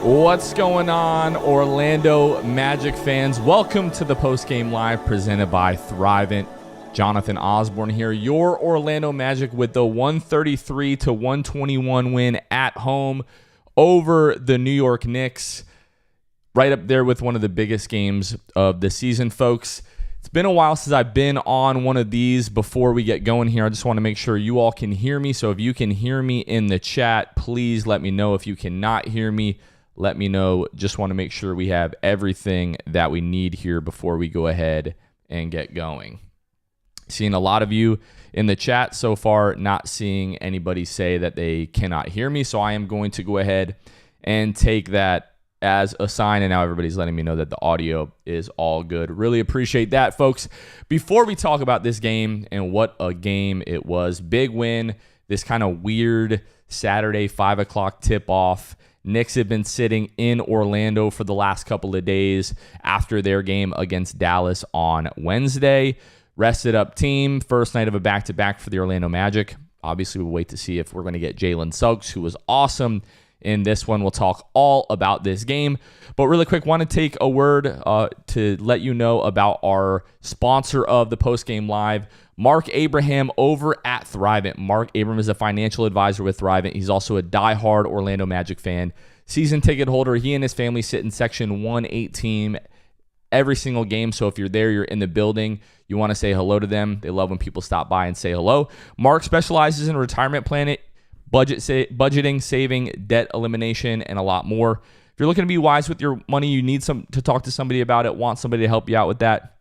What's going on, Orlando Magic fans? Welcome to the Postgame Live presented by Thrivent. Jonathan Osborne here, your Orlando Magic with the 133-121 win at home over the New York Knicks. Right up there with one of the biggest games of the season, folks. It's been a while since I've been on one of these. Before we get going here, I just want to make sure you all can hear me. So if you can hear me in the chat, please let me know. If you cannot hear me, let me know. Just want to make sure we have everything that we need here before we go ahead and get going. Seeing a lot of you in the chat so far, not seeing anybody say that they cannot hear me. So I am going to go ahead and take that as a sign, and now everybody's letting me know that the audio is all good. Really appreciate that, folks. Before we talk about this game and what a game it was, big win, this kind of weird Saturday 5 o'clock tip-off. Knicks have been sitting in Orlando for the last couple of days after their game against Dallas on Wednesday. Rested up team, first night of a back-to-back for the Orlando Magic. Obviously, we'll wait to see if we're going to get Jalen Suggs, who was awesome in this one. We'll talk all about this game. But really quick, want to take a word to let you know about our sponsor of the Postgame Live, Marc.Abraham over at Thrivent. Marc.Abraham is a financial advisor with Thrivent. He's also a diehard Orlando Magic fan, season ticket holder. He and his family sit in Section 118 every single game. So if you're there, you're in the building, you want to say hello to them. They love when people stop by and say hello. Marc specializes in retirement planning, budgeting, saving, debt elimination, and a lot more. If you're looking to be wise with your money, you need to talk to somebody about it, want somebody to help you out with that,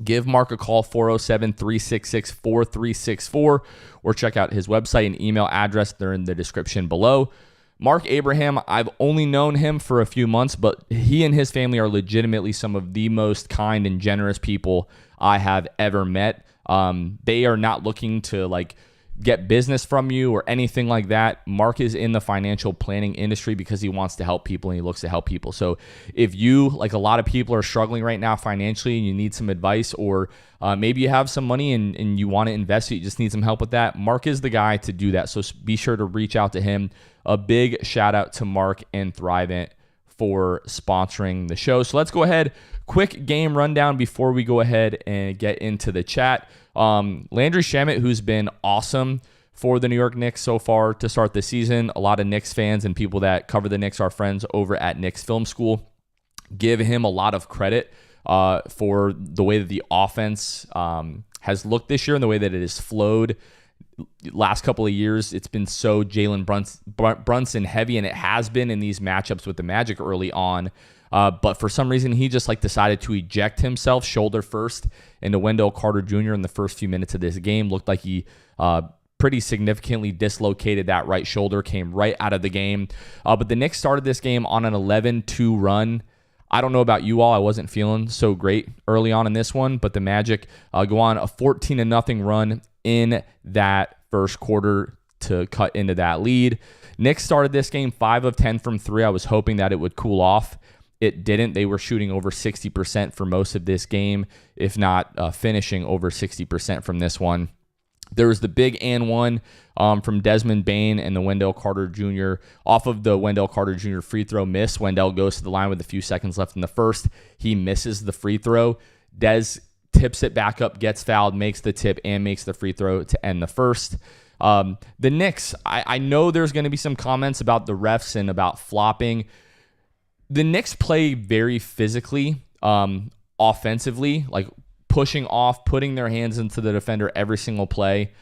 give Marc a call, 407-366-4364, or check out his website and email address. They're in the description below. Marc.Abraham, I've only known him for a few months, but he and his family are legitimately some of the most kind and generous people I have ever met. They are not looking to get business from you or anything like that. Marc is in the financial planning industry because he wants to help people and he looks to help people. So if you, like a lot of people, are struggling right now financially and you need some advice, or maybe you have some money and you want to invest it, you just need some help with that, Marc is the guy to do that. So be sure to reach out to him. A big shout out to Marc and Thrivent for sponsoring the show. So let's go ahead. Quick game rundown before we go ahead and get into the chat. Landry Shamet, who's been awesome for the New York Knicks so far to start the season. A lot of Knicks fans and people that cover the Knicks, our friends over at Knicks Film School, give him a lot of credit for the way that the offense has looked this year and the way that it has flowed. Last couple of years, it's been so Jalen Brunson heavy, and it has been in these matchups with the Magic early on. But for some reason, he just decided to eject himself shoulder first into Wendell Carter Jr. in the first few minutes of this game. Looked like he pretty significantly dislocated that right shoulder, came right out of the game. But the Knicks started this game on an 11-2 run. I don't know about you all. I wasn't feeling so great early on in this one, but the Magic go on a 14-0 run in that first quarter to cut into that lead. Knicks started this game 5 of 10 from 3. I was hoping that it would cool off. It didn't. They were shooting over 60% for most of this game, if not finishing over 60% from this one. There was the big and one from Desmond Bane and the Wendell Carter Jr. Off of the Wendell Carter Jr. free throw miss, Wendell goes to the line with a few seconds left in the first. He misses the free throw. Des tips it back up, gets fouled, makes the tip, and makes the free throw to end the first. The Knicks, I know there's going to be some comments about the refs and about flopping. The Knicks play very physically, offensively, pushing off, putting their hands into the defender every single play,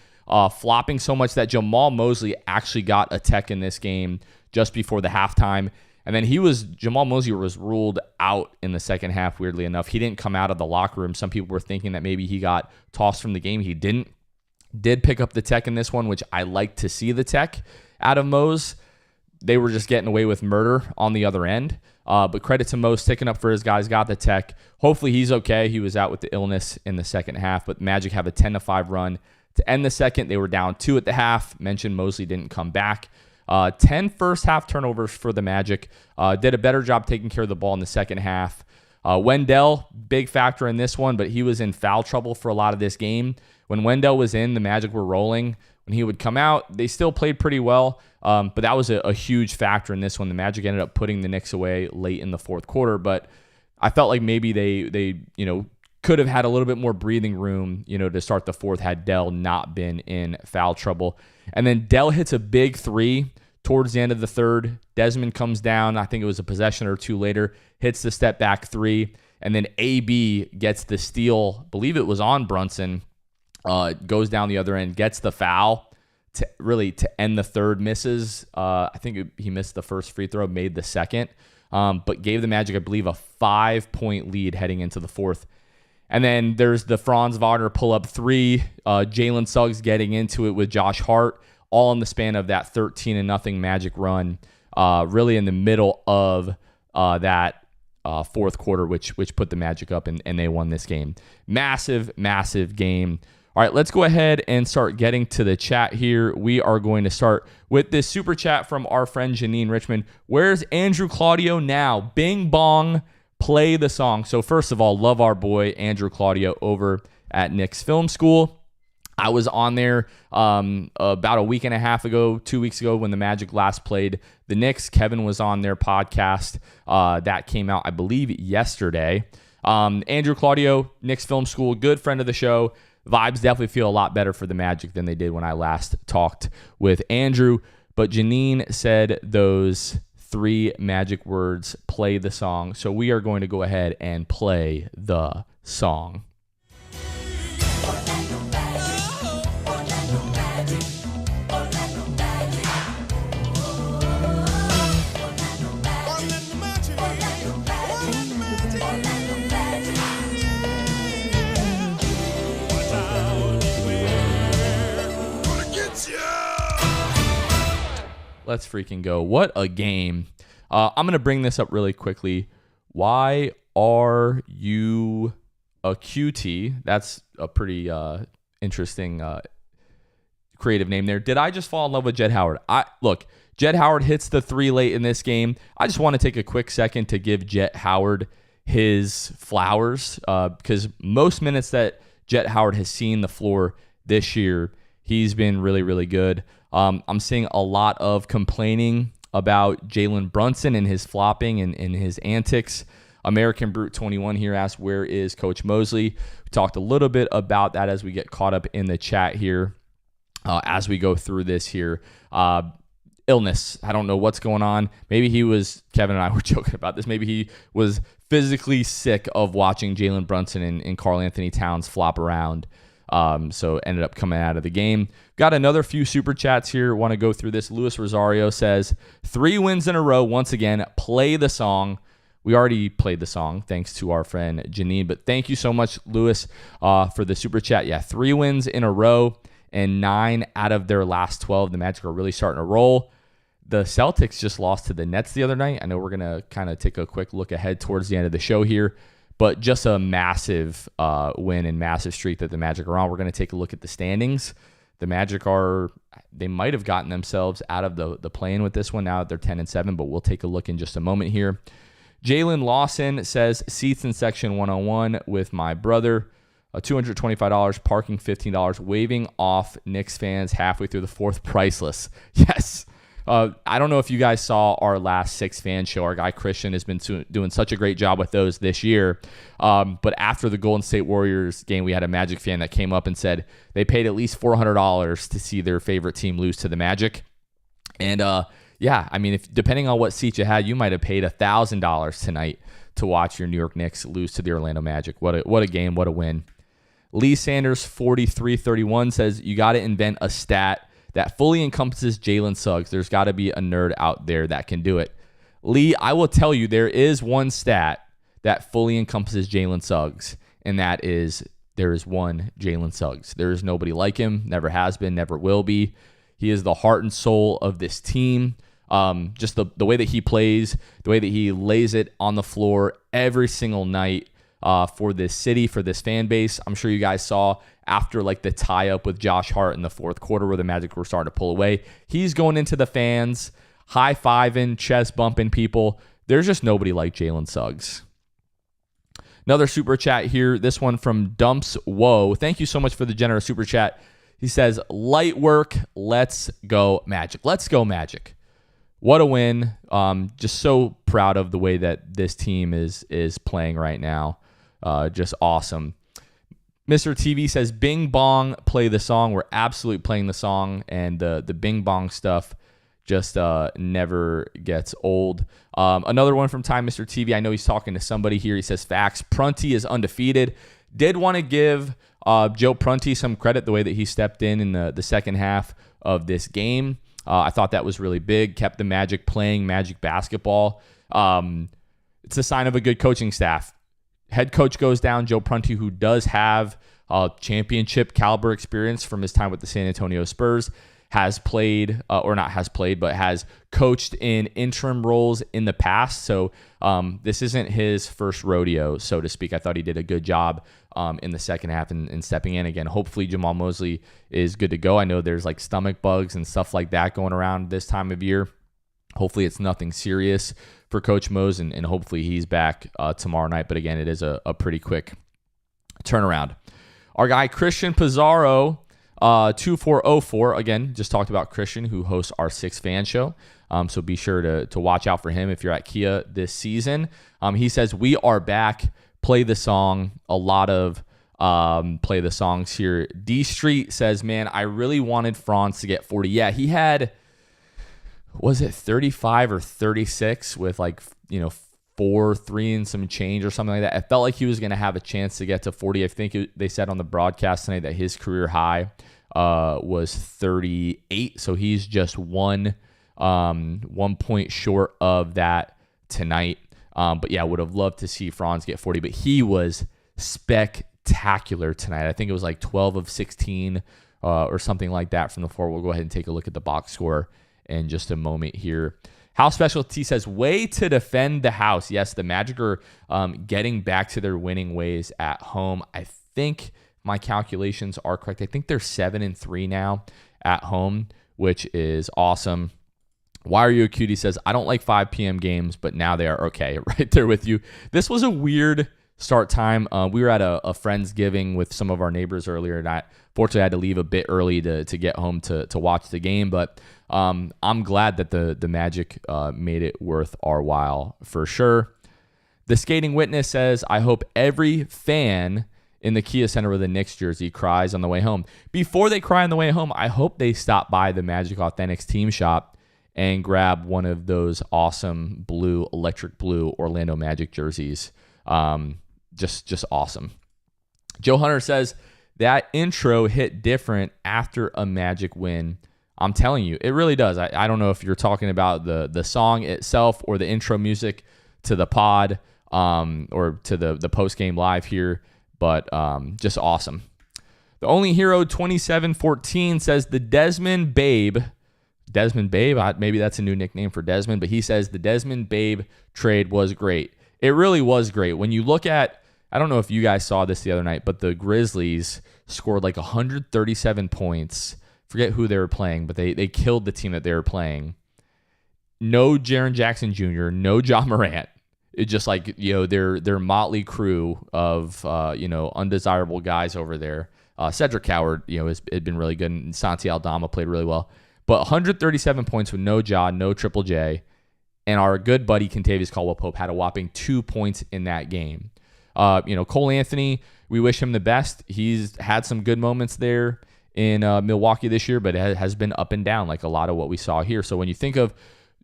flopping so much that Jamal Mosley actually got a tech in this game just before the halftime. And then Jamal Mosley was ruled out in the second half, weirdly enough. He didn't come out of the locker room. Some people were thinking that maybe he got tossed from the game. He didn't. Did pick up the tech in this one, which I like to see the tech out of Mose. They were just getting away with murder on the other end. But credit to Mo sticking up for his guys, got the tech. Hopefully he's okay. He was out with the illness in the second half, but Magic have a 10-5 run to end the second. They were down 2 at the half. Mentioned Mosley didn't come back. 10 first half turnovers for the Magic. Did a better job taking care of the ball in the second half. Wendell, big factor in this one, but he was in foul trouble for a lot of this game. When Wendell was in, the Magic were rolling. When he would come out, they still played pretty well. But that was a huge factor in this one. The Magic ended up putting the Knicks away late in the fourth quarter, but I felt like maybe they could have had a little bit more breathing room, to start the fourth had Dell not been in foul trouble. And then Dell hits a big three towards the end of the third. Desmond comes down. I think it was a possession or two later, hits the step back three. And then AB gets the steal. I believe it was on Brunson. Goes down the other end, gets the foul to end the third. Misses. I think he missed the first free throw, made the second, but gave the Magic, I believe, a 5-point lead heading into the fourth. And then there's the Franz Wagner pull-up three. Jalen Suggs getting into it with Josh Hart, all in the span of that 13-0 Magic run, really in the middle of that fourth quarter, which put the Magic up, and they won this game. Massive, massive game. All right, let's go ahead and start getting to the chat here. We are going to start with this super chat from our friend Janine Richmond. Where's Andrew Claudio now? Bing bong. Play the song. So first of all, love our boy Andrew Claudio over at Knicks Film School. I was on there about a week and a half ago, 2 weeks ago, when the Magic last played the Knicks. Kevin was on their podcast. That came out, I believe, yesterday. Andrew Claudio, Knicks Film School, good friend of the show. Vibes definitely feel a lot better for the Magic than they did when I last talked with Andrew. But Janine said those 3 magic words, play the song. So we are going to go ahead and play the song. Let's freaking go. What a game. I'm going to bring this up really quickly. Why are you a QT? That's a pretty interesting creative name there. Did I just fall in love with Jett Howard? Look, Jett Howard hits the 3 late in this game. I just want to take a quick second to give Jett Howard his flowers because most minutes that Jett Howard has seen the floor this year, he's been really, really good. I'm seeing a lot of complaining about Jalen Brunson and his flopping and his antics. American Brute 21 here asked, where is Coach Mosley? We talked a little bit about that as we get caught up in the chat here as we go through this here. Illness. I don't know what's going on. Maybe Kevin and I were joking about this. Maybe he was physically sick of watching Jalen Brunson and Karl Anthony Towns flop around. So ended up coming out of the game. Got another few super chats here. Want to go through this. Luis Rosario says, 3 wins in a row. Once again, play the song. We already played the song thanks to our friend Janine, but thank you so much, Luis, for the super chat. Yeah, 3 wins in a row and 9 out of their last 12. The Magic are really starting to roll. The Celtics just lost to the Nets the other night. I know we're going to kind of take a quick look ahead towards the end of the show here. But just a massive win and massive streak that the Magic are on. We're going to take a look at the standings. The Magic they might have gotten themselves out of the play-in with this one now that they're 10-7, but we'll take a look in just a moment here. Jalen Lawson says, seats in section 101 with my brother. $225, parking $15, waving off Knicks fans halfway through the fourth, priceless. Yes. I don't know if you guys saw our last 6 fan show. Our guy Christian has been doing such a great job with those this year. But after the Golden State Warriors game, we had a Magic fan that came up and said they paid at least $400 to see their favorite team lose to the Magic. And yeah, I mean, depending on what seat you had, you might have paid $1,000 tonight to watch your New York Knicks lose to the Orlando Magic. What a game, what a win. Lee Sanders 4331 says you got to invent a stat that fully encompasses Jalen Suggs. There's got to be a nerd out there that can do it. Lee, I will tell you, there is one stat that fully encompasses Jalen Suggs, and that is there is one Jalen Suggs. There is nobody like him, never has been, never will be. He is the heart and soul of this team. Just the way that he plays, the way that he lays it on the floor every single night for this city, for this fan base. I'm sure you guys saw after like the tie-up with Josh Hart in the fourth quarter where the Magic were starting to pull away. He's going into the fans, high-fiving, chest bumping people. There's just nobody like Jalen Suggs. Another super chat here. This one from Dumps Whoa. Thank you so much for the generous super chat. He says, light work. Let's go Magic. Let's go Magic. What a win. Just so proud of the way that this team is playing right now. Just awesome. Mr. TV says, Bing Bong, play the song. We're absolutely playing the song, and the Bing Bong stuff just never gets old. Another one from Time Mr. TV. I know he's talking to somebody here. He says, facts. Prunty is undefeated. Did want to give Joe Prunty some credit the way that he stepped in the second half of this game. I thought that was really big. Kept the Magic playing Magic basketball. It's a sign of a good coaching staff. Head coach goes down, Joe Prunty, who does have championship caliber experience from his time with the San Antonio Spurs, has played, or not has played, but has coached in interim roles in the past. So this isn't his first rodeo, so to speak. I thought he did a good job in the second half and stepping in again. Hopefully Jamal Mosley is good to go. I know there's like stomach bugs and stuff like that going around this time of year. Hopefully it's nothing serious for Coach Mose, and hopefully he's back tomorrow night. But again, it is a pretty quick turnaround. Our guy Christian Pizarro, 2404, again, just talked about Christian, who hosts our Six Fan Show. So be sure to watch out for him if you're at Kia this season. He says, we are back. Play the song. A lot of play the songs here. D Street says, man, I really wanted Franz to get 40. Yeah, he had, was it 35 or 36 with 4-3 and some change or something like that. I felt like he was going to have a chance to get to 40. I think they said on the broadcast tonight that his career high was 38. So he's just 1 point short of that tonight. But yeah, would have loved to see Franz get 40, but he was spectacular tonight. I think it was like 12 of 16 or something like that from the floor. We'll go ahead and take a look at the box score in just a moment here. House Specialty says, way to defend the house. Yes, the Magic are getting back to their winning ways at home. I think my calculations are correct. I think they're 7-3 now at home, which is awesome. Why Are You a Cutie says, I don't like 5 p.m. games, but now they are okay. Right there with you. This was a weird start time. We were at a Friendsgiving with some of our neighbors earlier, and fortunately I had to leave a bit early to get home to watch the game, but I'm glad that the Magic made it worth our while for sure. The Skating Witness says, I hope every fan in the Kia Center with a Knicks jersey cries on the way home. Before they cry on the way home, I hope they stop by the Magic Authentics team shop and grab one of those awesome electric blue Orlando Magic jerseys. Just awesome. Joe Hunter says, that intro hit different after a Magic win. I'm telling you, it really does. I don't know if you're talking about the song itself or the intro music to the pod or to the post-game live here, but just awesome. The Only Hero 2714 says, the Desmond Babe, maybe that's a new nickname for Desmond, but he says the Desmond Babe trade was great. It really was great. When you look at, I don't know if you guys saw this the other night, but the Grizzlies scored like 137 points. Forget who they were playing, but they killed the team that they were playing. No Jaren Jackson Jr., no Ja Morant. It's just like, their motley crew of, undesirable guys over there. Cedric Howard, had been really good, and Santi Aldama played really well. But 137 points with no Ja, no Triple J, and our good buddy Kentavious Caldwell-Pope had a whopping 2 points in that game. Cole Anthony, we wish him the best. He's had some good moments there in Milwaukee this year, but it has been up and down like a lot of what we saw here. So when you think of,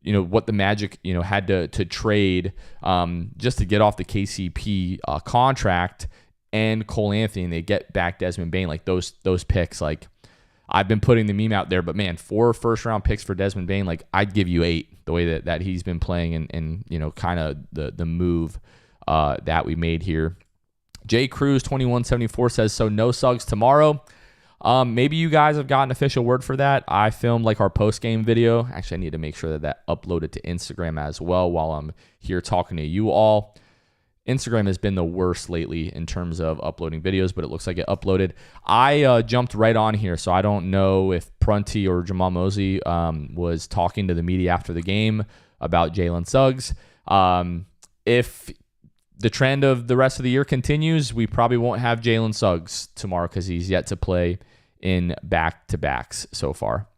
what the Magic, had to trade just to get off the KCP contract and Cole Anthony, and they get back Desmond Bane, like those picks, like I've been putting the meme out there, but man, 4 first-round picks for Desmond Bane, like I'd give you 8 the way that he's been playing and kind of the move that we made here. Jay Cruz 2174 says, so no Suggs tomorrow. Maybe you guys have gotten official word for that. I filmed like our post-game video. Actually, I need to make sure that uploaded to Instagram as well while I'm here talking to you all. Instagram has been the worst lately in terms of uploading videos, but it looks like it uploaded. I jumped right on here, so I don't know if Prunty or Jamal Mosley was talking to the media after the game about Jalen Suggs. If the trend of the rest of the year continues, we probably won't have Jalen Suggs tomorrow because he's yet to play in back-to-backs so far.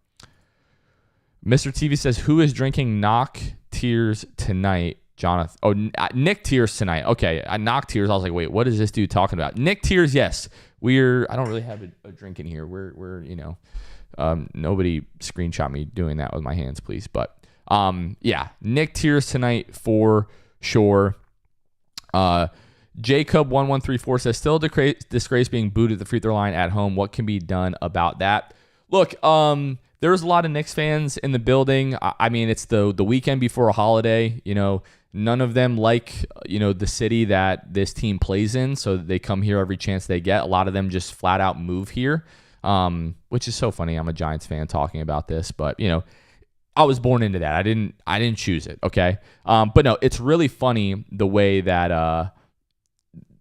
Mr. TV says, who is drinking knock tears tonight? Jonathan. Oh, Nick Tears tonight. Okay, knock tears. I was like, wait, what is this dude talking about? Nick Tears, yes. I don't really have a drink in here. We're nobody screenshot me doing that with my hands, please. But yeah, Nick Tears tonight for sure. Jacob1134 says, still a disgrace being booed at the free throw line at home. What can be done about that? Look, there's a lot of Knicks fans in the building. I mean, it's the weekend before a holiday. None of them like, the city that this team plays in, so they come here every chance they get. A lot of them just flat out move here, which is so funny. I'm a Giants fan talking about this, but, I was born into that. I didn't choose it, okay? But no, it's really funny the way that, a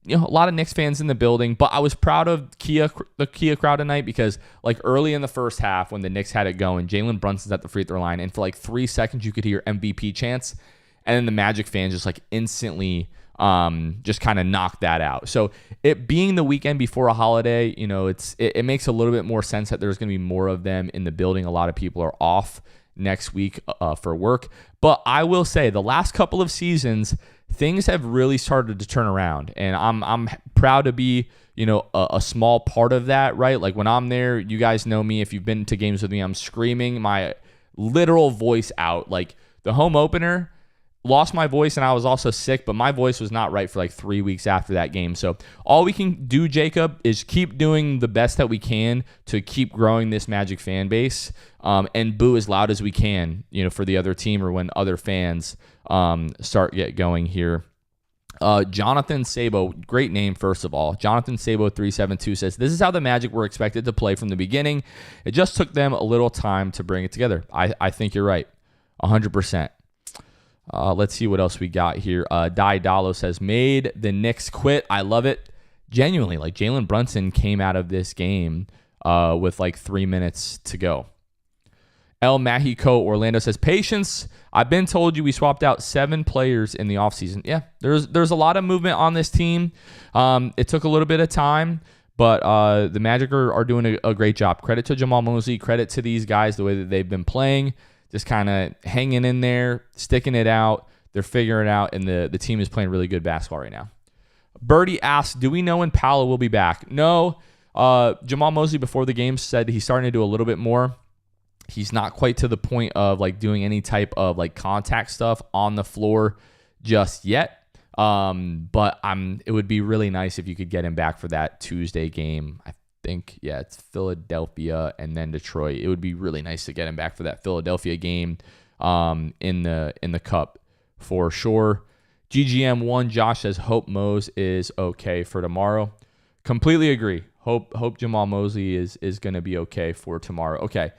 lot of Knicks fans in the building, but I was proud of the Kia crowd tonight because, like, early in the first half when the Knicks had it going, Jalen Brunson's at the free throw line, and for like 3 seconds you could hear MVP chants. And then the Magic fans just like instantly just kind of knocked that out. So it being the weekend before a holiday, it makes a little bit more sense that there's going to be more of them in the building. A lot of people are off next week for work. But I will say the last couple of seasons, things have really started to turn around. And I'm proud to be, a small part of that, right? Like when I'm there, you guys know me. If you've been to games with me, I'm screaming my literal voice out. Like the home opener, lost my voice and I was also sick, but my voice was not right for like 3 weeks after that game. So all we can do, Jacob, is keep doing the best that we can to keep growing this Magic fan base and boo as loud as we can, for the other team or when other fans start get going here. Jonathan Sabo, great name, first of all. Jonathan Sabo 372 says, this is how the Magic were expected to play from the beginning. It just took them a little time to bring it together. I think you're right, 100%. Let's see what else we got here. Di Dallo says, made the Knicks quit. I love it. Genuinely, like Jalen Brunson came out of this game with like 3 minutes to go. El Mexico Orlando says, patience. I've been told you we swapped out 7 players in the offseason. Yeah, there's a lot of movement on this team. It took a little bit of time, but the Magic are doing a great job. Credit to Jamal Mosley. Credit to these guys, the way that they've been playing. Just kind of hanging in there, sticking it out. They're figuring it out, and the team is playing really good basketball right now. Birdie asks, do we know when Paolo will be back? No. Jamal Mosley before the game said he's starting to do a little bit more. He's not quite to the point of like doing any type of like contact stuff on the floor just yet. But it would be really nice if you could get him back for that Tuesday game. I think, yeah, it's Philadelphia and then Detroit. It would be really nice to get him back for that Philadelphia game in the Cup for sure. GGM1 Josh says, hope Mose is okay for tomorrow. Completely agree. Hope Jamal Mosley is going to be okay for tomorrow. Okay,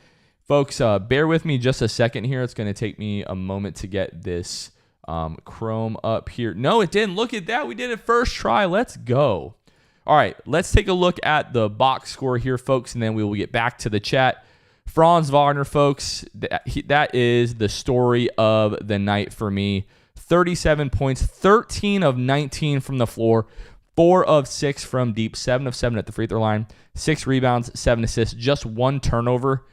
folks, bear with me just a second here. It's going to take me a moment to get this Chrome up here. No, it didn't. Look at that. We did it first try. Let's go. All right, let's take a look at the box score here, folks, and then we will get back to the chat. Franz Wagner, folks, that is the story of the night for me. 37 points, 13 of 19 from the floor, 4 of 6 from deep, 7 of 7 at the free throw line, 6 rebounds, 7 assists, just 1 turnover.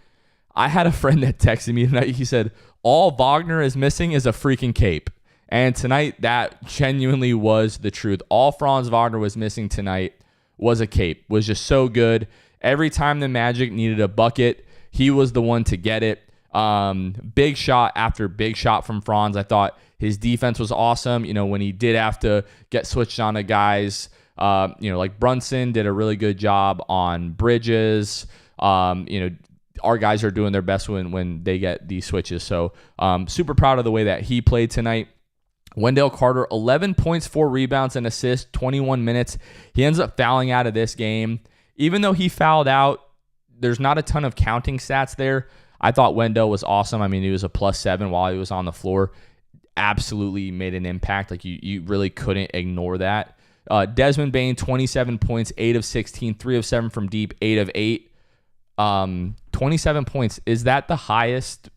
I had a friend that texted me tonight. He said, all Wagner is missing is a freaking cape. And tonight, that genuinely was the truth. All Franz Wagner was missing tonight was a cape. Was just so good. Every time the Magic needed a bucket, he was the one to get it. Big shot after big shot from Franz. I thought his defense was awesome. When he did have to get switched on to guys, like Brunson did a really good job on Bridges. Our guys are doing their best when they get these switches. So super proud of the way that he played tonight. Wendell Carter, 11 points, 4 rebounds, and assists, 21 minutes. He ends up fouling out of this game. Even though he fouled out, there's not a ton of counting stats there. I thought Wendell was awesome. I mean, he was a +7 while he was on the floor. Absolutely made an impact. Like you really couldn't ignore that. Desmond Bane, 27 points, 8 of 16, 3 of 7 from deep, 8 of 8. 27 points. Is that the highest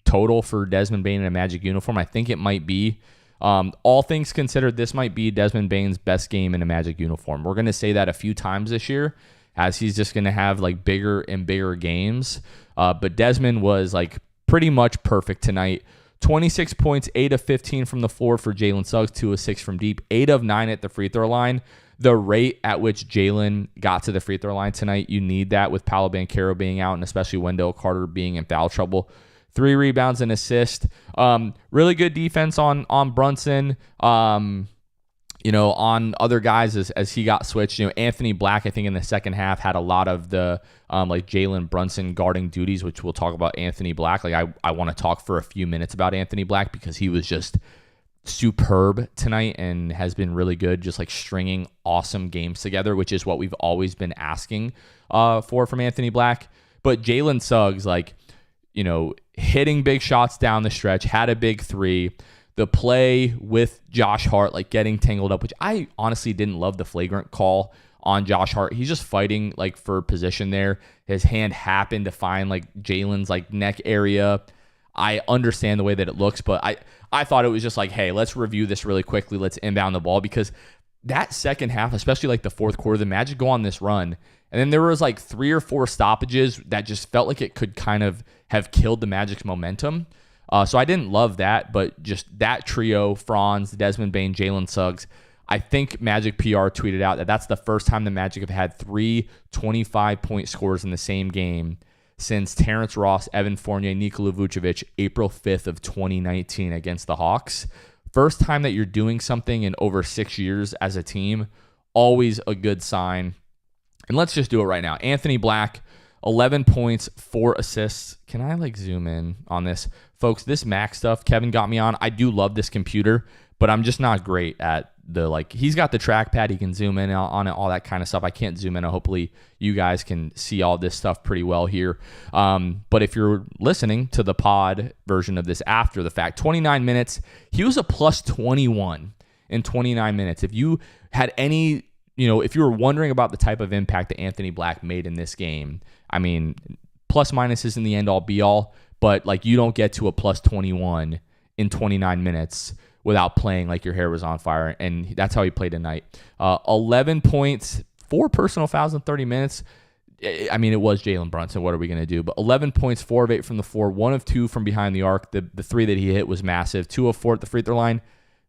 total for Desmond Bane in a Magic uniform? I think it might be. All things considered, this might be Desmond Bane's best game in a Magic uniform. We're going to say that a few times this year, as he's just going to have like bigger and bigger games. But Desmond was like pretty much perfect tonight. 26 points, 8 of 15 from the floor for Jalen Suggs, 2 of 6 from deep, 8 of 9 at the free throw line. The rate at which Jalen got to the free throw line tonight, you need that with Paolo Banchero being out and especially Wendell Carter being in foul trouble. 3 rebounds and assist. Really good defense on Brunson. On other guys as he got switched. Anthony Black, I think in the second half had a lot of the like Jalen Brunson guarding duties, which we'll talk about Anthony Black. Like I want to talk for a few minutes about Anthony Black because he was just superb tonight and has been really good, just like stringing awesome games together, which is what we've always been asking from Anthony Black. But Jalen Suggs, hitting big shots down the stretch, had a big 3. The play with Josh Hart, like getting tangled up, which I honestly didn't love the flagrant call on Josh Hart. He's just fighting like for position there. His hand happened to find like Jalen's like neck area. I understand the way that it looks, but I thought it was just like, hey, let's review this really quickly. Let's inbound the ball, because that second half, especially like the fourth quarter, the Magic go on this run. And then there was like 3 or 4 stoppages that just felt like it could kind of have killed the Magic's momentum. So I didn't love that, but just that trio, Franz, Desmond Bane, Jalen Suggs, I think Magic PR tweeted out that that's the first time the Magic have had 3 25-point scores in the same game since Terrence Ross, Evan Fournier, Nikola Vucevic, April 5th of 2019 against the Hawks. First time that you're doing something in over 6 years as a team, always a good sign. And let's just do it right now. Anthony Black, 11 points, 4 assists. Can I zoom in on this? Folks, this Mac stuff Kevin got me on, I do love this computer, but I'm just not great at he's got the trackpad, he can zoom in on it, all that kind of stuff. I can't zoom in. Hopefully you guys can see all this stuff pretty well here. But if you're listening to the pod version of this after the fact, 29 minutes, he was a plus 21 in 29 minutes. If you had any, if you were wondering about the type of impact that Anthony Black made in this game, I mean, plus minus isn't the end all be all, but you don't get to a plus 21 in 29 minutes without playing like your hair was on fire, and that's how he played tonight. 11 points, 4 personal fouls in 30 minutes. I mean, it was Jalen Brunson. What are we going to do? But 11 points, 4 of 8 from the floor, 1 of 2 from behind the arc. The 3 that he hit was massive. 2 of 4 at the free throw line.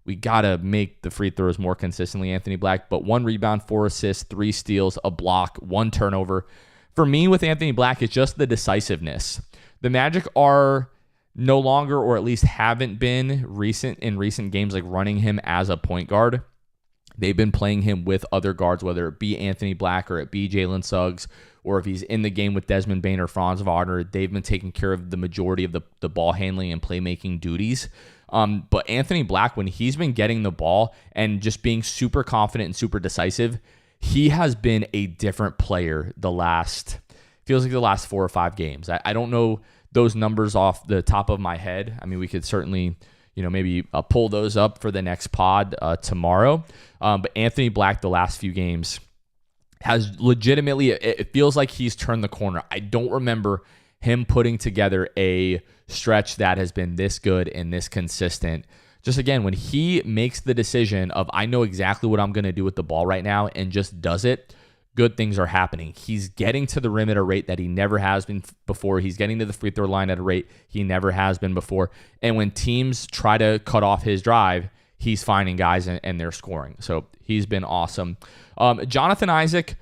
We got to make the free throws more consistently, Anthony Black. But 1 rebound, 4 assists, 3 steals, a block, 1 turnover. For me, with Anthony Black, it's just the decisiveness. The Magic are no longer, or at least haven't been in recent games, running him as a point guard. They've been playing him with other guards, whether it be Anthony Black or it be Jalen Suggs, or if he's in the game with Desmond Bane or Franz Wagner, they've been taking care of the majority of the ball handling and playmaking duties. But Anthony Black, when he's been getting the ball and just being super confident and super decisive, he has been a different player feels like the last 4 or 5 games. I don't know those numbers off the top of my head. I mean, we could certainly, maybe pull those up for the next pod tomorrow. But Anthony Black, the last few games, has legitimately, it feels like he's turned the corner. I don't remember him putting together a stretch that has been this good and this consistent. Just again, when he makes the decision of, I know exactly what I'm going to do with the ball right now, and just does it, good things are happening. He's getting to the rim at a rate that he never has been before. He's getting to the free throw line at a rate he never has been before. And when teams try to cut off his drive, he's finding guys and they're scoring. So he's been awesome. Jonathan Isaac,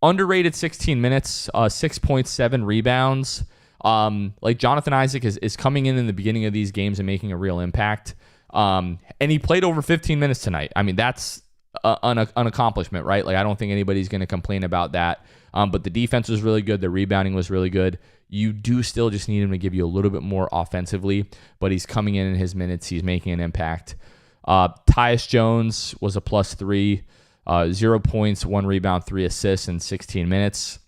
underrated 16 minutes, 6.7 rebounds. Jonathan Isaac is coming in the beginning of these games and making a real impact. And he played over 15 minutes tonight. I mean, that's an accomplishment, right? I don't think anybody's going to complain about that. But the defense was really good. The rebounding was really good. You do still just need him to give you a little bit more offensively, but he's coming in his minutes. He's making an impact. Tyus Jones was a plus 3, 0 points, 1 rebound, 3 assists in 16 minutes.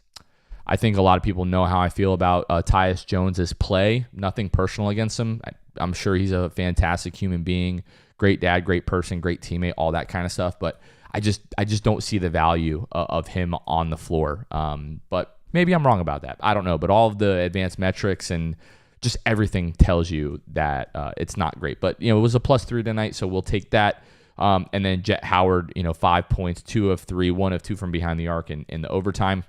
I think a lot of people know how I feel about Tyus Jones's play. Nothing personal against him. I'm sure he's a fantastic human being. Great dad, great person, great teammate, all that kind of stuff. But I just don't see the value of him on the floor. But maybe I'm wrong about that. I don't know. But all of the advanced metrics and just everything tells you that it's not great. But, it was a plus 3 tonight, so we'll take that. And then Jet Howard, 5 points, 2 of 3, 1 of 2 from behind the arc in the overtime.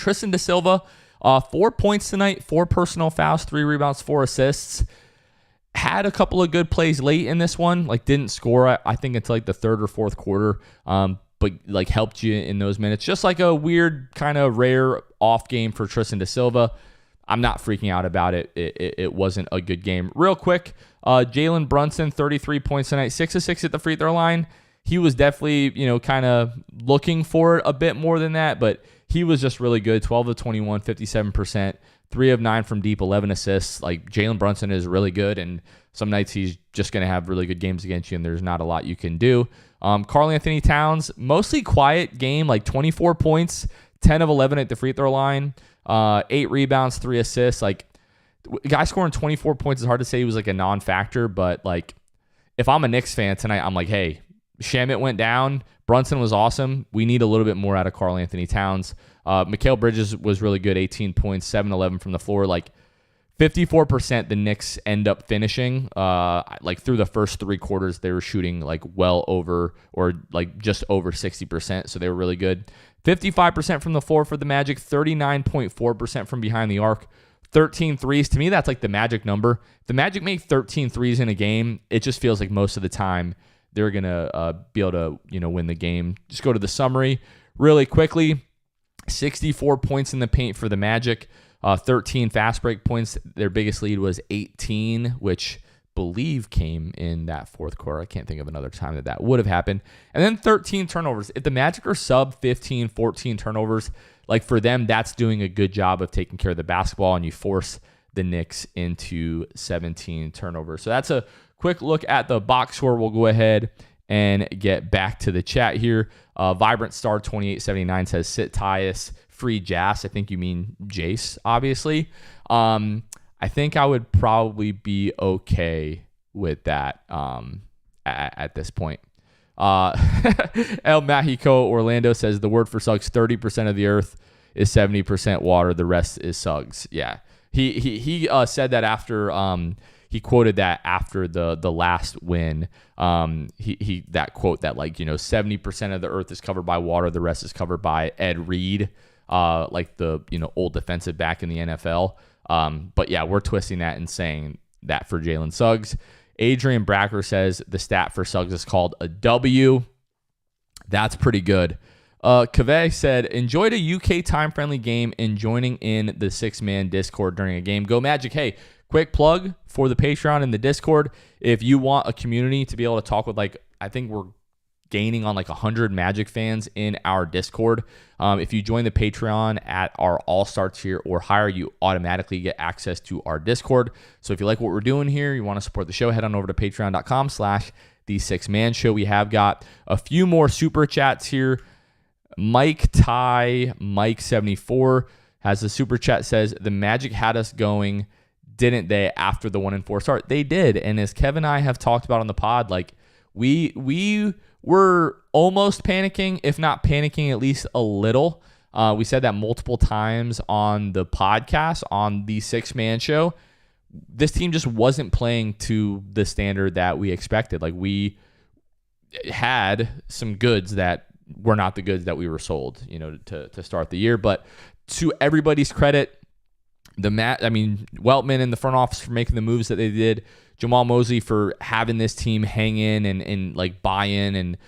Tristan da Silva, 4 points tonight, 4 personal fouls, 3 rebounds, 4 assists. Had a couple of good plays late in this one, like didn't score, I think, until like the third or fourth quarter, but like helped you in those minutes. Just like a weird kind of rare off game for Tristan da Silva. I'm not freaking out about it. It wasn't a good game. Real quick, Jalen Brunson, 33 points tonight, 6 of 6 at the free throw line. He was definitely, kind of looking for it a bit more than that, but he was just really good. 12 of 21, 57%, 3 of 9 from deep, 11 assists. Like, Jalen Brunson is really good, and some nights he's just going to have really good games against you, and there's not a lot you can do. Karl Anthony Towns, mostly quiet game, like 24 points, 10 of 11 at the free throw line, 8 rebounds, 3 assists. Like, guy scoring 24 points is hard to say he was like a non-factor, but like, if I'm a Knicks fan tonight, I'm like, hey, Shamet went down. Brunson was awesome. We need a little bit more out of Karl Anthony Towns. Mikal Bridges was really good, 18 points, 7-11 from the floor. Like 54% the Knicks end up finishing. Like through the first 3 quarters, they were shooting like well over or like just over 60%. So they were really good. 55% from the floor for the Magic, 39.4% from behind the arc. 13 threes. To me, that's like the magic number. If the Magic make 13 threes in a game, it just feels like most of the time they're going to be able to, win the game. Just go to the summary really quickly. 64 points in the paint for the Magic. 13 fast break points. Their biggest lead was 18, which I believe came in that fourth quarter. I can't think of another time that would have happened. And then 13 turnovers. If the Magic are sub 15, 14 turnovers, like for them, that's doing a good job of taking care of the basketball, and you force the Knicks into 17 turnovers. So that's a quick look at the box score. We'll go ahead and get back to the chat here. Vibrant Star 2879 says, sit Tyus, free Jas. I think you mean Jace, obviously. I think I would probably be okay with that at this point. El Mexico Orlando says, the word for Suggs, 30% of the earth is 70% water. The rest is Suggs. Yeah. He said that after he quoted that after the last win. He that quote that 70% of the earth is covered by water, the rest is covered by Ed Reed, like the old defensive back in the NFL. But yeah, we're twisting that and saying that for Jalen Suggs. Adrian Bracker says the stat for Suggs is called a W. That's pretty good. Cave said, enjoyed a UK time-friendly game and joining in the 6-man Discord during a game. Go Magic. Hey, quick plug for the Patreon and the Discord. If you want a community to be able to talk with, I think we're gaining on 100 Magic fans in our Discord. If you join the Patreon at our All-Star tier or higher, you automatically get access to our Discord. So if you like what we're doing here, you want to support the show, head on over to patreon.com/the6man show. We have got a few more super chats here. Mike 74 has a super chat, says the Magic had us going, didn't they, after the 1-4 start? They did. And as Kevin and I have talked about on the pod, we were almost panicking, if not panicking at least a little. We said that multiple times on the podcast, on the 6-man show. This team just wasn't playing to the standard that we expected. We had some goods that were not the goods that we were sold, to start the year. But to everybody's credit, Weltman and the front office for making the moves that they did, Jamal Mosley for having this team hang in and buy in and,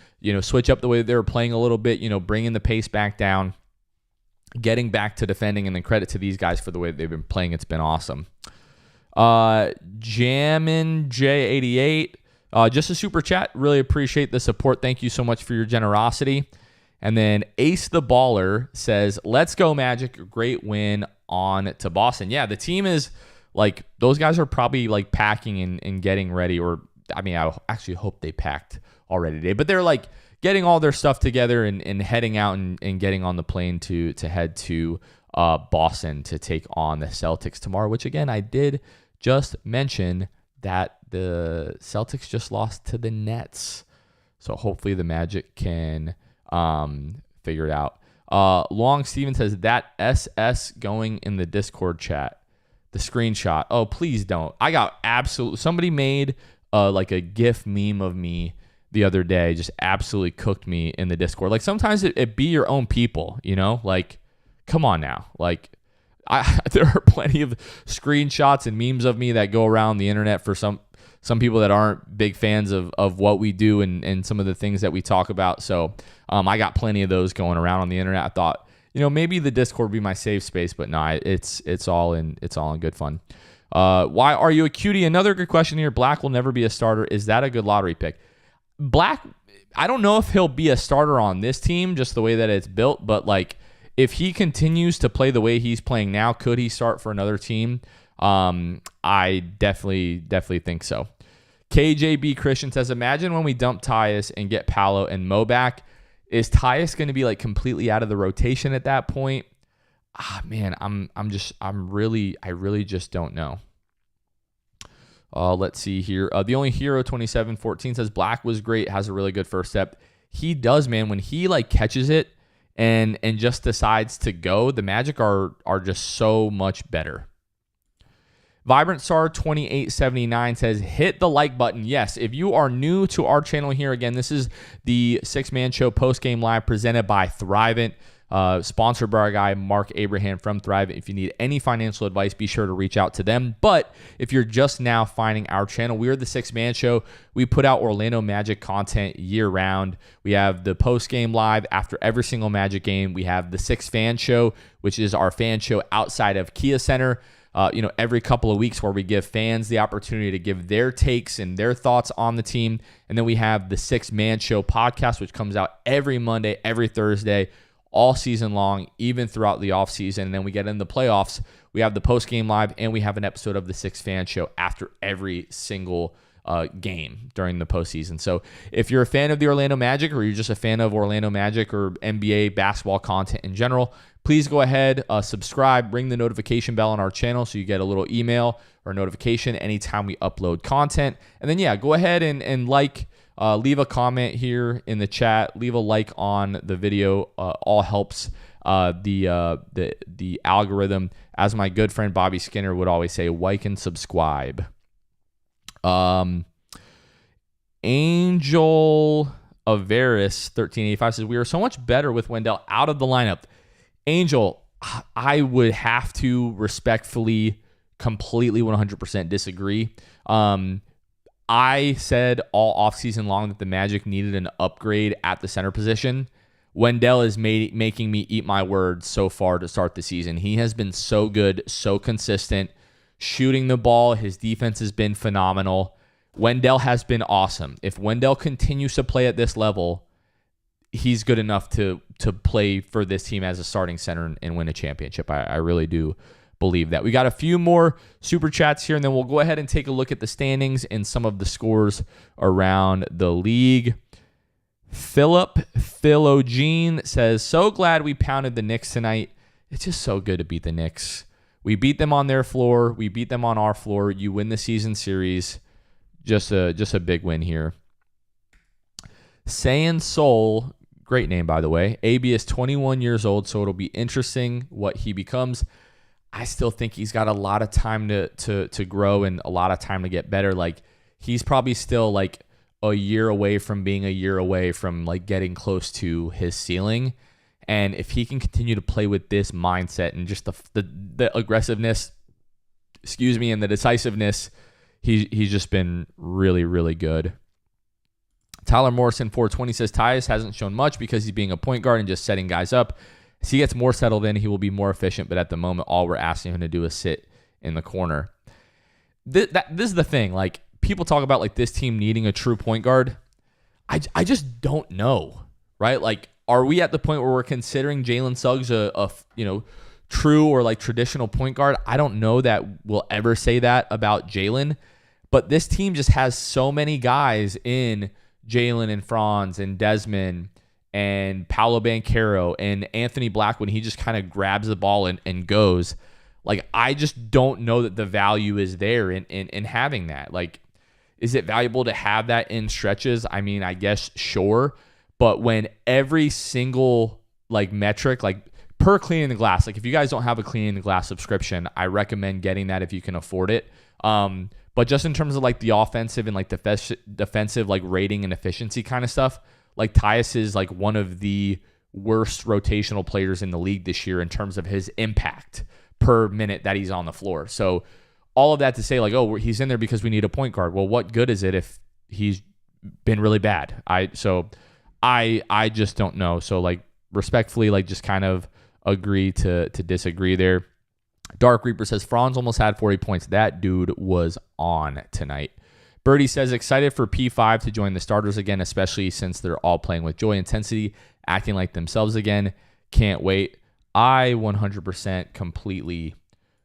switch up the way that they were playing a little bit, bringing the pace back down, getting back to defending, and then credit to these guys for the way that they've been playing. It's been awesome. Jammin J88, just a super chat. Really appreciate the support. Thank you so much for your generosity. And then Ace the Baller says, let's go Magic. Great win on to Boston. Yeah, the team is those guys are probably packing and getting ready. Or, I actually hope they packed already today. But they're getting all their stuff together and heading out and getting on the plane to head to Boston to take on the Celtics tomorrow, which again, I did just mention that the Celtics just lost to the Nets. So hopefully the Magic can figure it out. Long Steven says that SS going in the Discord chat, the screenshot. Oh, please don't. I got somebody made a GIF meme of me the other day, just absolutely cooked me in the Discord. Sometimes it be your own people, come on now. Like, there are plenty of screenshots and memes of me that go around the internet for some people that aren't big fans of what we do and some of the things that we talk about. So I got plenty of those going around on the internet. I thought, maybe the Discord would be my safe space, but no, it's all in good fun. Why are you a cutie? Another good question here. Black will never be a starter. Is that a good lottery pick? Black, I don't know if he'll be a starter on this team, just the way that it's built, but like, if he continues to play the way he's playing now, could he start for another team? I definitely think so. KJB Christian says, imagine when we dump Tyus and get Paolo and Mo back. Is Tyus going to be like completely out of the rotation at that point? Man, I really just don't know. Let's see here. The only hero 2714 says Black was great, has a really good first step. He does, man. When he like catches it and just decides to go, the Magic are just so much better. Vibrant Star 2879 says, hit the like button. Yes, if you are new to our channel here, again, this is the Six-Man Show Postgame Live presented by Thrivent, sponsored by our guy, Marc Abraham from Thrivent. If you need any financial advice, be sure to reach out to them. But if you're just now finding our channel, we are the Six-Man Show. We put out Orlando Magic content year-round. We have the Postgame Live after every single Magic game. We have the Six Fan Show, which is our fan show outside of Kia Center. Every couple of weeks where we give fans the opportunity to give their takes and their thoughts on the team. And then we have the Six-Man Show podcast, which comes out every Monday, every Thursday, all season long, even throughout the offseason. And then we get into the playoffs. We have the Post-Game Live, and we have an episode of the Six Fan Show after every single game during the postseason. So if you're a fan of the Orlando Magic, or you're just a fan of Orlando Magic or NBA basketball content in general, please go ahead, subscribe, ring the notification bell on our channel so you get a little email or notification anytime we upload content. And then, go ahead and like, leave a comment here in the chat, leave a like on the video. All helps the algorithm. As my good friend Bobby Skinner would always say, like and subscribe. Angel Averis 1385 says, we are so much better with Wendell out of the lineup. Angel, I would have to respectfully, completely 100% disagree. I said all offseason long that the Magic needed an upgrade at the center position. Wendell is making me eat my words so far to start the season. He has been so good, so consistent, shooting the ball. His defense has been phenomenal. Wendell has been awesome. If Wendell continues to play at this level, he's good enough to play for this team as a starting center and win a championship. I really do believe that. We got a few more super chats here, and then we'll go ahead and take a look at the standings and some of the scores around the league. Philip Philogene says, so glad we pounded the Knicks tonight. It's just so good to beat the Knicks. We beat them on their floor. We beat them on our floor. You win the season series. Just a big win here. Saiyan Soul, great name, by the way. AB is 21 years old, so it'll be interesting what he becomes. I still think he's got a lot of time to grow and a lot of time to get better. Like, he's probably still like a year away from being a year away from like getting close to his ceiling. And if he can continue to play with this mindset and just the aggressiveness, and the decisiveness, he's just been really, really good. Tyler Morrison 420 says Tyus hasn't shown much because he's being a point guard and just setting guys up. As he gets more settled in, he will be more efficient, but at the moment, all we're asking him to do is sit in the corner. This is the thing. Like, people talk about like this team needing a true point guard. I just don't know, right? Like, are we at the point where we're considering Jalen Suggs a true or like traditional point guard? I don't know that we'll ever say that about Jalen, but this team just has so many guys in Jalen and Franz and Desmond and Paolo Banchero and Anthony Black when he just kind of grabs the ball and goes. Like, I just don't know that the value is there in having that. Like, is it valuable to have that in stretches? I mean, I guess sure. But when every single like metric, like per cleaning the glass, like if you guys don't have a cleaning the glass subscription, I recommend getting that if you can afford it. But just in terms of like the offensive and like defensive like rating and efficiency kind of stuff, like Tyus is like one of the worst rotational players in the league this year in terms of his impact per minute that he's on the floor. So all of that to say, like, oh, he's in there because we need a point guard. Well, what good is it if he's been really bad? I just don't know. So, like, respectfully, like, just kind of agree to disagree there. Dark Reaper says, Franz almost had 40 points. That dude was on tonight. Birdie says, excited for P5 to join the starters again, especially since they're all playing with joy, intensity, acting like themselves again. Can't wait. I 100% completely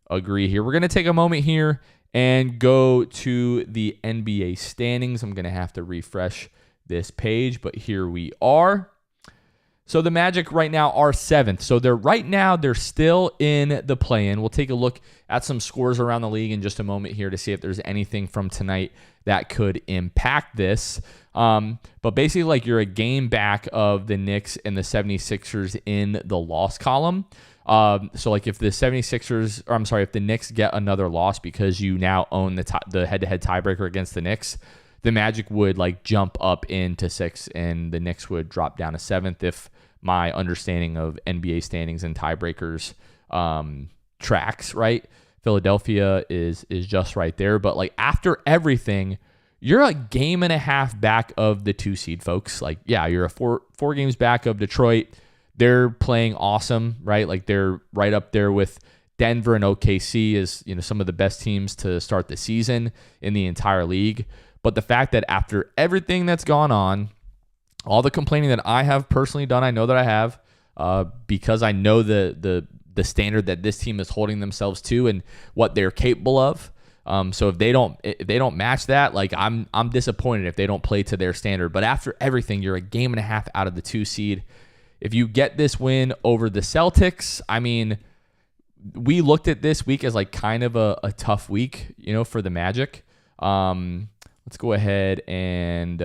agree here. We're going to take a moment here and go to the NBA standings. I'm going to have to refresh this page, but here we are. So the Magic right now are 7th. So they're still in the play-in. We'll take a look at some scores around the league in just a moment here to see if there's anything from tonight that could impact this. But basically, like, you're a game back of the Knicks and the 76ers in the loss column. So like if the Knicks get another loss because you now own the head-to-head tiebreaker against the Knicks, the Magic would like jump up into 6th and the Knicks would drop down to 7th if my understanding of NBA standings and tiebreakers tracks, right? Philadelphia is just right there. But like after everything, you're a game and a half back of the 2 seed, folks. Like, yeah, you're a four games back of Detroit. They're playing awesome, right? Like they're right up there with Denver and OKC as, you know, some of the best teams to start the season in the entire league. But the fact that after everything that's gone on, all the complaining that I have personally done, I know that I have, because I know the standard that this team is holding themselves to and what they're capable of. So if they don't match that, like I'm disappointed if they don't play to their standard. But after everything, you're a game and a half out of the 2 seed. If you get this win over the Celtics, I mean, we looked at this week as like kind of a tough week, you know, for the Magic. Let's go ahead and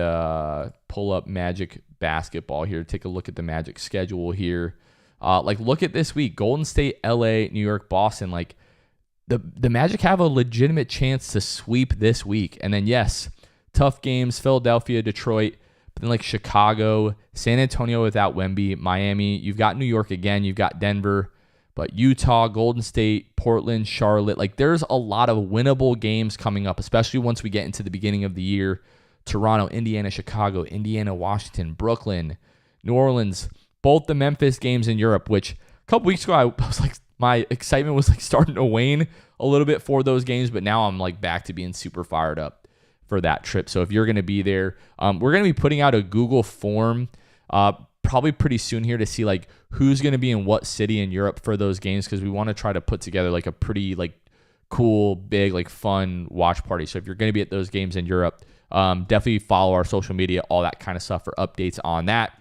pull up Magic basketball here. Take a look at the Magic schedule here. Like, look at this week: Golden State, LA, New York, Boston. Like, the Magic have a legitimate chance to sweep this week. And then, yes, tough games: Philadelphia, Detroit, but then like Chicago, San Antonio without Wemby, Miami. You've got New York again. You've got Denver. But Utah, Golden State, Portland, Charlotte, like there's a lot of winnable games coming up, especially once we get into the beginning of the year. Toronto, Indiana, Chicago, Indiana, Washington, Brooklyn, New Orleans, both the Memphis games in Europe, which a couple weeks ago I was like, my excitement was like starting to wane a little bit for those games, but now I'm like back to being super fired up for that trip. So if you're going to be there, we're going to be putting out a Google form probably pretty soon here to see like who's going to be in what city in Europe for those games, because we want to try to put together like a pretty like cool, big, like fun watch party. So if you're going to be at those games in Europe, definitely follow our social media, all that kind of stuff for updates on that.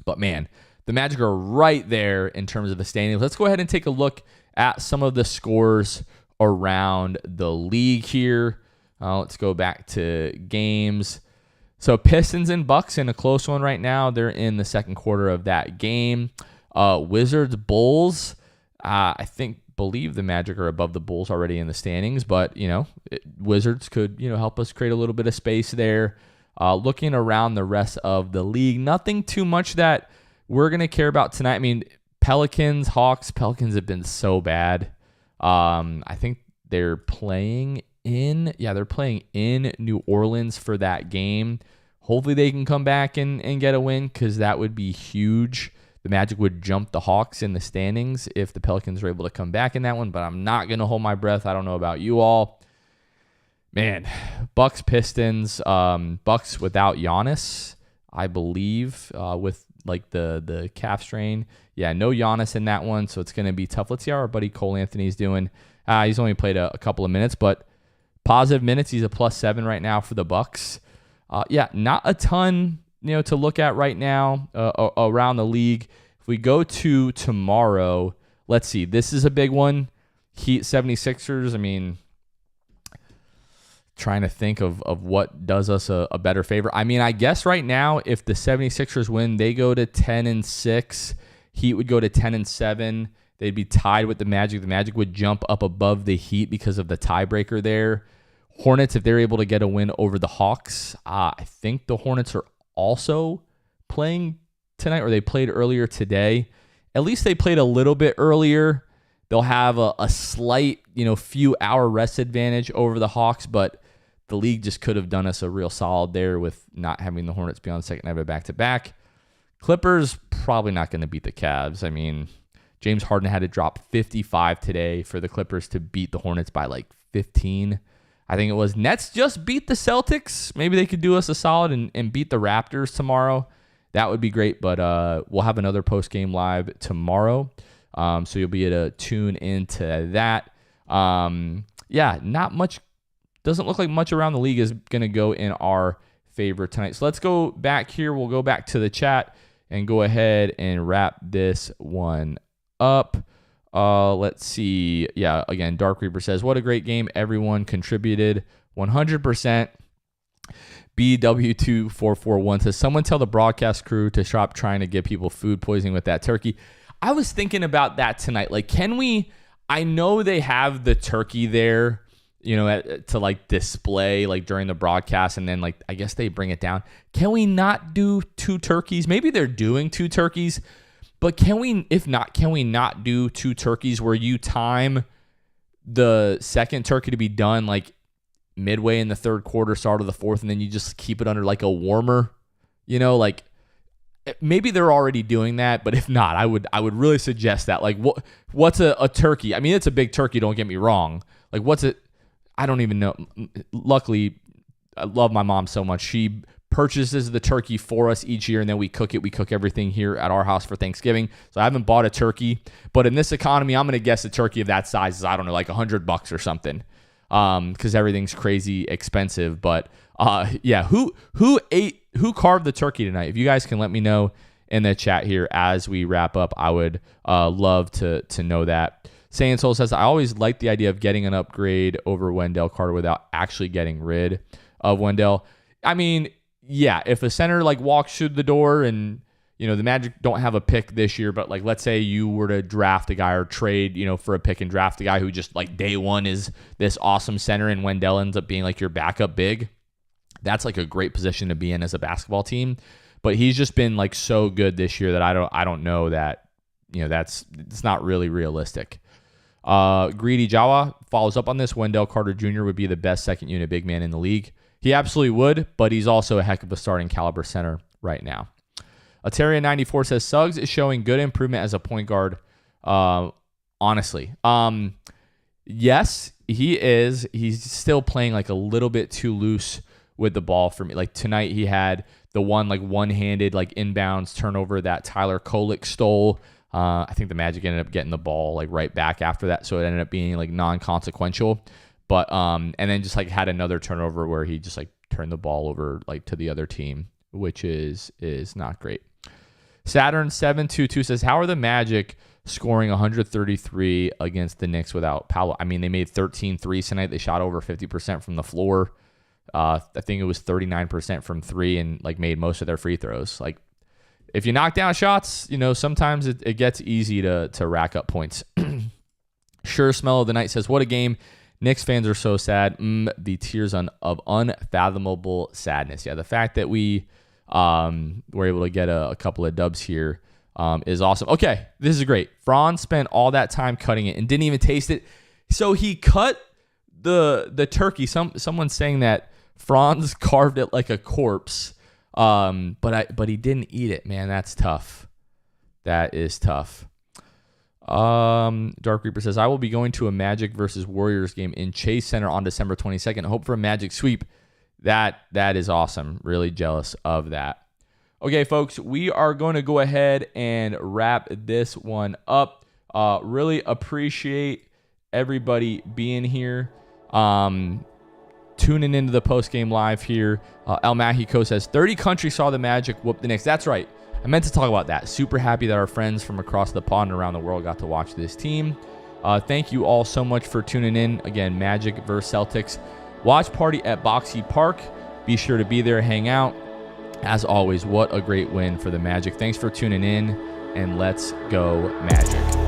But man, the Magic are right there in terms of the standings. Let's go ahead and take a look at some of the scores around the league here. Let's go back to games. So Pistons and Bucks in a close one right now. They're in the second quarter of that game. Wizards, Bulls. Believe the Magic are above the Bulls already in the standings, but Wizards could help us create a little bit of space there. Looking around the rest of the league, nothing too much that we're gonna care about tonight. I mean, Pelicans, Hawks. Pelicans have been so bad. I think they're playing in New Orleans for that game. Hopefully they can come back and get a win, because that would be huge. The Magic would jump the Hawks in the standings if the Pelicans are able to come back in that one, but I'm not going to hold my breath. I don't know about you all. Man, Bucks, Pistons, Bucks without Giannis, I believe, with like the calf strain. Yeah, no Giannis in that one, so it's going to be tough. Let's see how our buddy Cole Anthony's doing. He's only played a couple of minutes, but positive minutes. He's a +7 right now for the Bucks. Not a ton to look at right now around the league. If we go to tomorrow, let's see. This is a big one. Heat 76ers. I mean, trying to think of what does us a better favor. I mean, I guess right now, if the 76ers win, they go to 10-6. Heat would go to 10-7. They'd be tied with the Magic. The Magic would jump up above the Heat because of the tiebreaker there. Hornets, if they're able to get a win over the Hawks, I think the Hornets are also playing tonight, or they played earlier today. At least they played a little bit earlier. They'll have a slight, few hour rest advantage over the Hawks, but the league just could have done us a real solid there with not having the Hornets be on the second night of a back-to-back. Clippers probably not going to beat the Cavs. I mean, James Harden had to drop 55 today for the Clippers to beat the Hornets by like 15. I think it was. Nets just beat the Celtics. Maybe they could do us a solid and beat the Raptors tomorrow. That would be great, but we'll have another post-game live tomorrow, so you'll be able to tune into that. Not much. Doesn't look like much around the league is going to go in our favor tonight. So let's go back here. We'll go back to the chat and go ahead and wrap this one up. Let's see. Yeah, again, Dark Reaper says, what a great game. Everyone contributed 100%. BW2441 says, someone tell the broadcast crew to stop trying to get people food poisoning with that turkey. I was thinking about that tonight. Like, can we, I know they have the turkey there, to like display like during the broadcast, and then like I guess they bring it down. Can we not do 2 turkeys? Maybe they're doing 2 turkeys, but can we not do 2 turkeys where you time the second turkey to be done like midway in the third quarter, start of the fourth, and then you just keep it under like a warmer, like maybe they're already doing that, but if not, I would really suggest that. Like what's a turkey? I mean, it's a big turkey, don't get me wrong. Like what's it? I don't even know. Luckily, I love my mom so much. She purchases the turkey for us each year, and then we cook it. We cook everything here at our house for Thanksgiving. So I haven't bought a turkey, but in this economy, I'm going to guess a turkey of that size is, I don't know, like $100 or something, because everything's crazy expensive. But who carved the turkey tonight? If you guys can let me know in the chat here as we wrap up, I would love to know that. Saiyan Soul says, I always like the idea of getting an upgrade over Wendell Carter without actually getting rid of Wendell. I mean, yeah, if a center like walks through the door and, the Magic don't have a pick this year, but like, let's say you were to draft a guy or trade, for a pick and draft a guy who just like day one is this awesome center and Wendell ends up being like your backup big. That's like a great position to be in as a basketball team. But he's just been like so good this year that I don't know that, it's not really realistic. Greedy Jawa follows up on this. Wendell Carter Jr. would be the best second unit big man in the league. He absolutely would, but he's also a heck of a starting caliber center right now. Ataria94 says Suggs is showing good improvement as a point guard. Honestly, yes, he is. He's still playing like a little bit too loose with the ball for me. Like tonight, he had the one-handed like inbounds turnover that Tyler Kolek stole. I think the Magic ended up getting the ball like right back after that, so it ended up being like non-consequential. But and then just like had another turnover where he just like turned the ball over like to the other team, which is not great. Saturn722 says, how are the Magic scoring 133 against the Knicks without Paolo? I mean, they made 13 threes tonight. They shot over 50% from the floor. I think it was 39% from 3 and like made most of their free throws. Like, if you knock down shots, sometimes it gets easy to rack up points. Sure Smell of the Night says, what a game. Knicks fans are so sad. The tears of unfathomable sadness. Yeah, the fact that we were able to get a couple of dubs here is awesome. Okay, this is great. Franz spent all that time cutting it and didn't even taste it. So he cut the turkey. Someone's saying that Franz carved it like a corpse. But he didn't eat it, man. That's tough. That is tough. Dark Reaper says, I will be going to a Magic versus Warriors game in Chase Center on December 22nd. Hope for a Magic sweep. That is awesome. Really jealous of that. Okay, folks, we are going to go ahead and wrap this one up. Really appreciate everybody being here. Tuning into the post-game live here. El Mexico says, 30 countries saw the Magic whoop the Knicks. That's right. I meant to talk about that. Super happy that our friends from across the pond and around the world got to watch this team. Thank you all so much for tuning in. Again, Magic versus Celtics. Watch party at Boxy Park. Be sure to be there, hang out. As always, what a great win for the Magic. Thanks for tuning in, and let's go Magic.